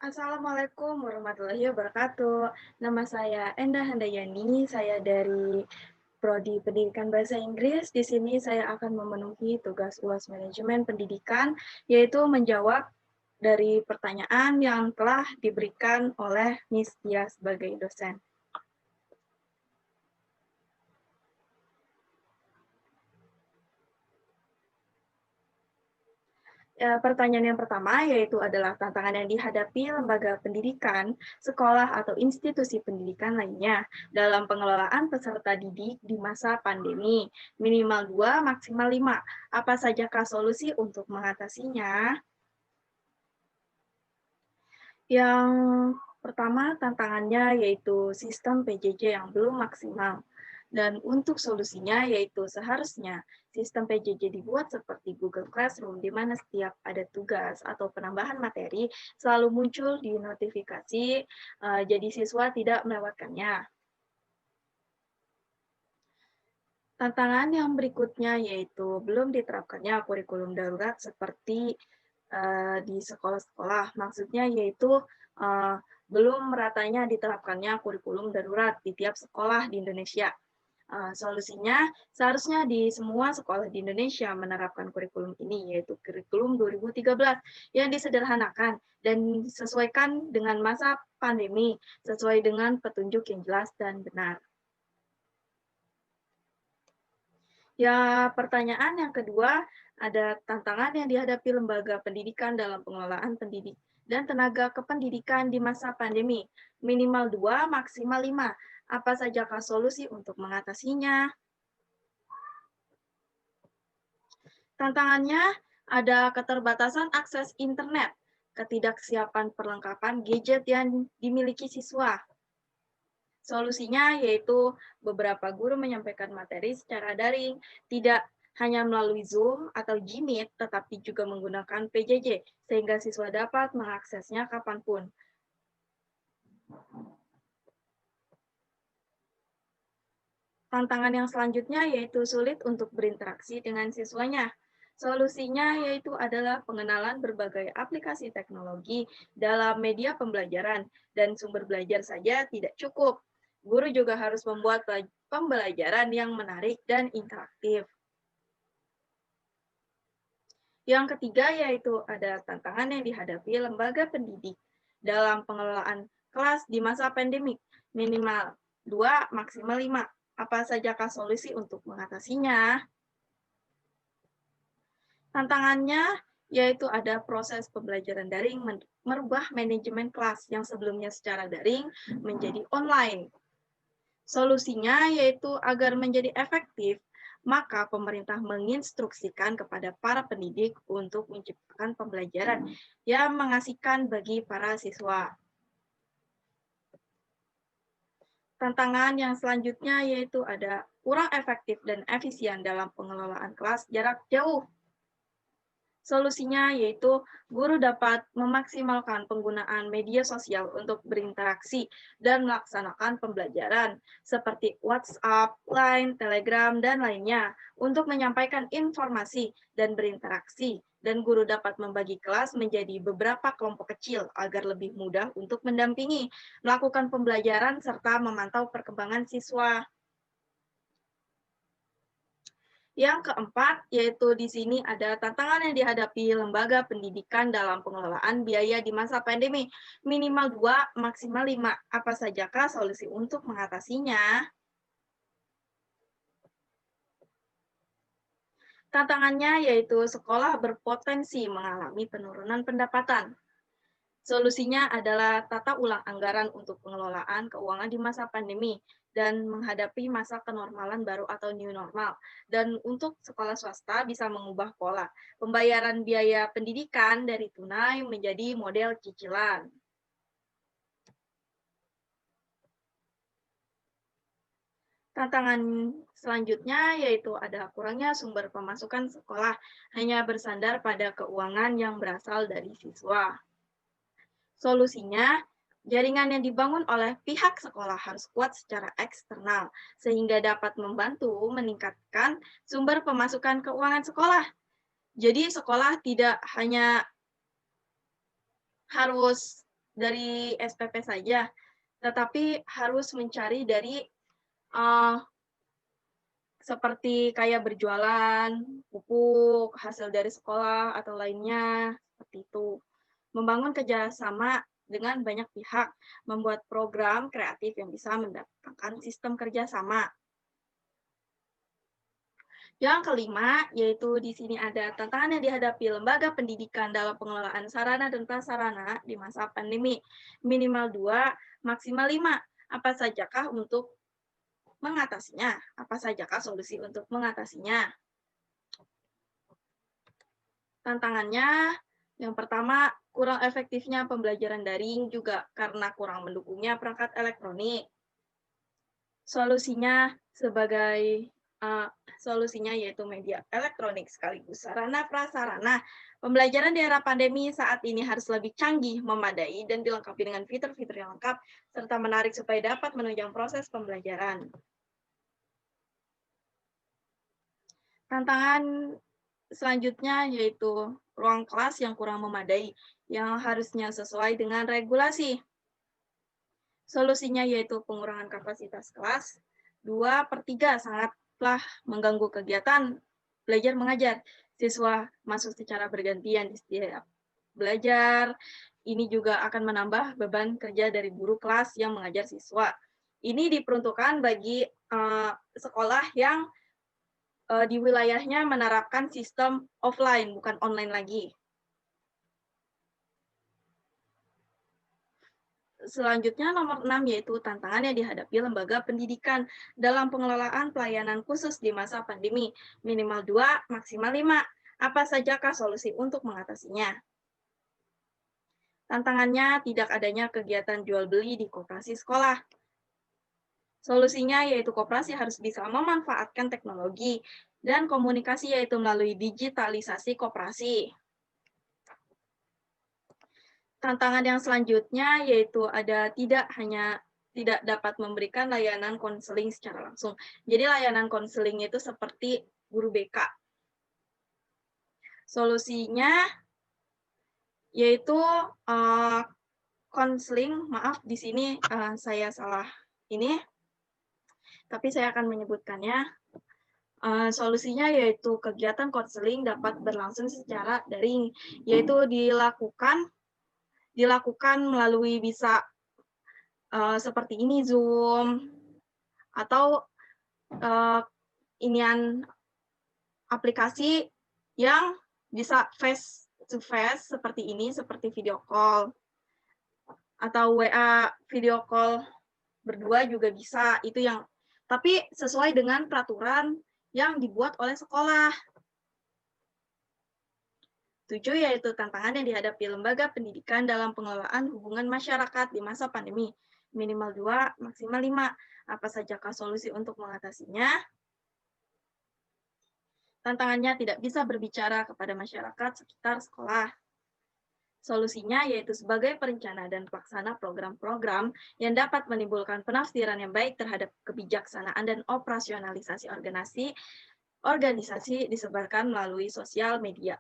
Assalamualaikum warahmatullahi wabarakatuh. Nama saya Endah Handayani, saya dari Prodi Pendidikan Bahasa Inggris. Di sini saya akan memenuhi tugas UAS Manajemen Pendidikan, yaitu menjawab dari pertanyaan yang telah diberikan oleh Miss Tia sebagai dosen. Pertanyaan yang pertama yaitu adalah tantangan yang dihadapi lembaga pendidikan, sekolah atau institusi pendidikan lainnya dalam pengelolaan peserta didik di masa pandemi. Minimal 2, maksimal 5. Apa sajakah solusi untuk mengatasinya? Yang pertama tantangannya yaitu sistem PJJ yang belum maksimal. Dan untuk solusinya yaitu seharusnya sistem PJJ dibuat seperti Google Classroom di mana setiap ada tugas atau penambahan materi selalu muncul di notifikasi, jadi siswa tidak melewatkannya. Tantangan yang berikutnya yaitu belum diterapkannya kurikulum darurat seperti di sekolah-sekolah. Maksudnya yaitu uh, belum meratanya diterapkannya kurikulum darurat di tiap sekolah di Indonesia. Solusinya seharusnya di semua sekolah di Indonesia menerapkan kurikulum ini, yaitu kurikulum 2013 yang disederhanakan dan disesuaikan dengan masa pandemi, sesuai dengan petunjuk yang jelas dan benar. Ya, pertanyaan yang kedua, ada tantangan yang dihadapi lembaga pendidikan dalam pengelolaan pendidik dan tenaga kependidikan di masa pandemi. Minimal 2, maksimal 5. Apa sajakah solusi untuk mengatasinya? Tantangannya ada keterbatasan akses internet, ketidaksiapan perlengkapan gadget yang dimiliki siswa. Solusinya yaitu beberapa guru menyampaikan materi secara daring, tidak hanya melalui Zoom atau Gmeet, tetapi juga menggunakan PJJ, sehingga siswa dapat mengaksesnya kapanpun. Tantangan yang selanjutnya yaitu sulit untuk berinteraksi dengan siswanya. Solusinya yaitu adalah pengenalan berbagai aplikasi teknologi dalam media pembelajaran, dan sumber belajar saja tidak cukup. Guru juga harus membuat pembelajaran yang menarik dan interaktif. Yang ketiga yaitu ada tantangan yang dihadapi lembaga pendidik dalam pengelolaan kelas di masa pandemik, minimal 2, maksimal 5. Apa sajakah solusi untuk mengatasinya? Tantangannya yaitu ada proses pembelajaran daring merubah manajemen kelas yang sebelumnya secara daring menjadi online. Solusinya yaitu agar menjadi efektif, maka pemerintah menginstruksikan kepada para pendidik untuk menciptakan pembelajaran yang mengasihkan bagi para siswa. Tantangan yang selanjutnya yaitu ada kurang efektif dan efisien dalam pengelolaan kelas jarak jauh. Solusinya yaitu guru dapat memaksimalkan penggunaan media sosial untuk berinteraksi dan melaksanakan pembelajaran seperti WhatsApp, Line, Telegram, dan lainnya untuk menyampaikan informasi dan berinteraksi, dan guru dapat membagi kelas menjadi beberapa kelompok kecil agar lebih mudah untuk mendampingi, melakukan pembelajaran, serta memantau perkembangan siswa. Yang keempat, yaitu di sini ada tantangan yang dihadapi lembaga pendidikan dalam pengelolaan biaya di masa pandemi. Minimal 2, maksimal 5. Apa sajakah solusi untuk mengatasinya? Tantangannya yaitu sekolah berpotensi mengalami penurunan pendapatan. Solusinya adalah tata ulang anggaran untuk pengelolaan keuangan di masa pandemi dan menghadapi masa kenormalan baru atau new normal. Dan untuk sekolah swasta bisa mengubah pola pembayaran biaya pendidikan dari tunai menjadi model cicilan. Tantangan selanjutnya yaitu ada kurangnya sumber pemasukan sekolah, hanya bersandar pada keuangan yang berasal dari siswa. Solusinya, jaringan yang dibangun oleh pihak sekolah harus kuat secara eksternal, sehingga dapat membantu meningkatkan sumber pemasukan keuangan sekolah. Jadi sekolah tidak hanya harus dari SPP saja, tetapi harus mencari dari uh, seperti kayak berjualan, pupuk, hasil dari sekolah, atau lainnya, seperti itu. Membangun kerjasama dengan banyak pihak, membuat program kreatif yang bisa mendatangkan sistem kerjasama. Yang kelima, yaitu di sini ada tantangan yang dihadapi lembaga pendidikan dalam pengelolaan sarana dan prasarana di masa pandemi. Minimal 2, maksimal 5. Apa sajakah untuk mengatasinya? Apa sajakah solusi untuk mengatasinya? Tantangannya, yang pertama, kurang efektifnya pembelajaran daring juga karena kurang mendukungnya perangkat elektronik. Solusinya solusinya yaitu media elektronik sekaligus sarana prasarana. Pembelajaran di era pandemi saat ini harus lebih canggih, memadai, dan dilengkapi dengan fitur-fitur yang lengkap, serta menarik supaya dapat menunjang proses pembelajaran. Tantangan selanjutnya yaitu ruang kelas yang kurang memadai, yang harusnya sesuai dengan regulasi. Solusinya yaitu pengurangan kapasitas kelas, 2/3 sangatlah mengganggu kegiatan belajar mengajar. Siswa masuk secara bergantian di setiap belajar. Ini juga akan menambah beban kerja dari guru kelas yang mengajar siswa. Ini diperuntukkan bagi sekolah yang di wilayahnya menerapkan sistem offline, bukan online lagi. Selanjutnya nomor 6 yaitu tantangan yang dihadapi lembaga pendidikan dalam pengelolaan pelayanan khusus di masa pandemi. Minimal 2, maksimal 5. Apa sajakah solusi untuk mengatasinya? Tantangannya tidak adanya kegiatan jual beli di koperasi sekolah. Solusinya yaitu koperasi harus bisa memanfaatkan teknologi dan komunikasi yaitu melalui digitalisasi koperasi. Tantangan yang selanjutnya yaitu tidak dapat memberikan layanan konseling secara langsung. Jadi layanan konseling itu seperti guru BK. Solusinya yaitu konseling, maaf di sini saya salah ini, tapi saya akan menyebutkannya. Solusinya yaitu kegiatan konseling dapat berlangsung secara daring, yaitu dilakukan melalui bisa seperti ini Zoom atau inian aplikasi yang bisa face to face seperti ini, seperti video call atau WA video call berdua juga bisa. Itu yang tapi sesuai dengan peraturan yang dibuat oleh sekolah. 7 yaitu tantangan yang dihadapi lembaga pendidikan dalam pengelolaan hubungan masyarakat di masa pandemi. Minimal 2, maksimal 5. Apa sajakah solusi untuk mengatasinya? Tantangannya tidak bisa berbicara kepada masyarakat sekitar sekolah. Solusinya yaitu sebagai perencana dan pelaksana program-program yang dapat menimbulkan penafsiran yang baik terhadap kebijaksanaan dan operasionalisasi organisasi disebarkan melalui sosial media.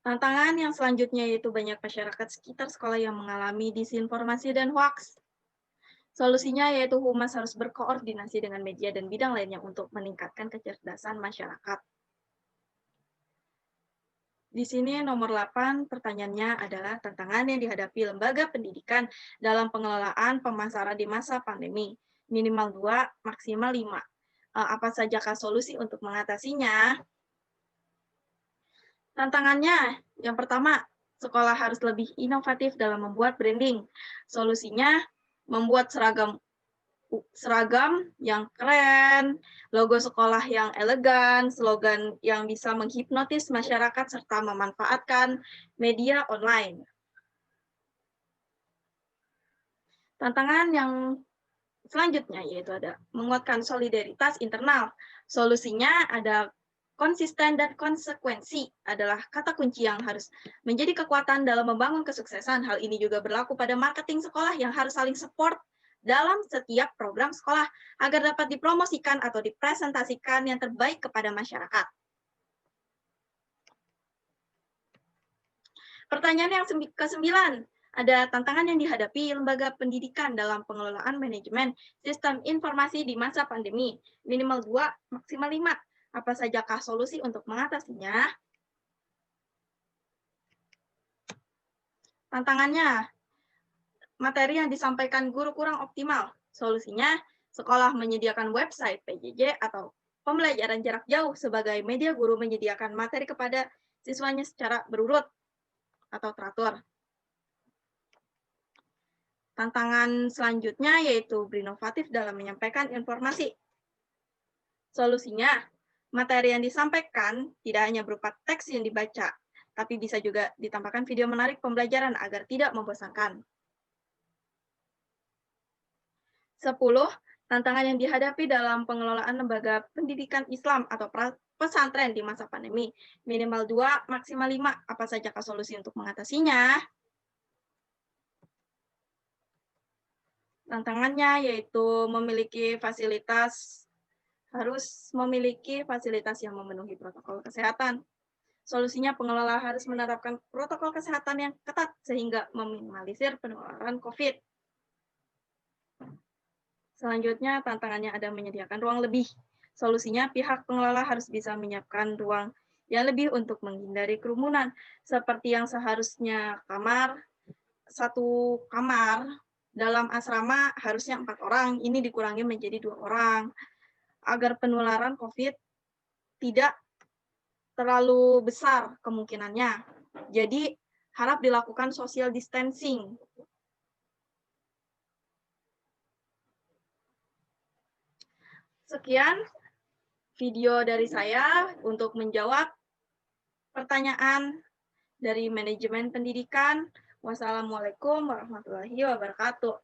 Tantangan yang selanjutnya yaitu banyak masyarakat sekitar sekolah yang mengalami disinformasi dan hoaks. Solusinya yaitu Humas harus berkoordinasi dengan media dan bidang lainnya untuk meningkatkan kecerdasan masyarakat. Di sini nomor 8 pertanyaannya adalah tantangan yang dihadapi lembaga pendidikan dalam pengelolaan pemasaran di masa pandemi. Minimal 2, maksimal 5. Apa sajakah solusi untuk mengatasinya? Tantangannya, yang pertama, sekolah harus lebih inovatif dalam membuat branding. Solusinya, membuat seragam yang keren, logo sekolah yang elegan, slogan yang bisa menghipnotis masyarakat, serta memanfaatkan media online. Tantangan yang selanjutnya yaitu ada menguatkan solidaritas internal. Solusinya ada konsisten dan konsekuensi adalah kata kunci yang harus menjadi kekuatan dalam membangun kesuksesan. Hal ini juga berlaku pada marketing sekolah yang harus saling support dalam setiap program sekolah agar dapat dipromosikan atau dipresentasikan yang terbaik kepada masyarakat. Pertanyaan yang ke-9. Ada tantangan yang dihadapi lembaga pendidikan dalam pengelolaan manajemen sistem informasi di masa pandemi. Minimal 2, maksimal 5. Apa sajakah solusi untuk mengatasinya? Tantangannya, materi yang disampaikan guru kurang optimal. Solusinya, sekolah menyediakan website PJJ atau pembelajaran jarak jauh sebagai media guru menyediakan materi kepada siswanya secara berurut atau teratur. Tantangan selanjutnya yaitu berinovatif dalam menyampaikan informasi. Solusinya, materi yang disampaikan tidak hanya berupa teks yang dibaca, tapi bisa juga ditambahkan video menarik pembelajaran agar tidak membosankan. 10. Tantangan yang dihadapi dalam pengelolaan lembaga pendidikan Islam atau pesantren di masa pandemi. Minimal 2, maksimal 5. Apa saja solusi untuk mengatasinya? Tantangannya yaitu harus memiliki fasilitas yang memenuhi protokol kesehatan. Solusinya pengelola harus menerapkan protokol kesehatan yang ketat sehingga meminimalisir penularan COVID. Selanjutnya, tantangannya ada menyediakan ruang lebih. Solusinya, pihak pengelola harus bisa menyiapkan ruang yang lebih untuk menghindari kerumunan, seperti yang seharusnya satu kamar dalam asrama harusnya 4 orang, ini dikurangi menjadi 2 orang, agar penularan COVID tidak terlalu besar kemungkinannya. Jadi, harap dilakukan social distancing. Sekian video dari saya untuk menjawab pertanyaan dari manajemen pendidikan. Wassalamualaikum warahmatullahi wabarakatuh.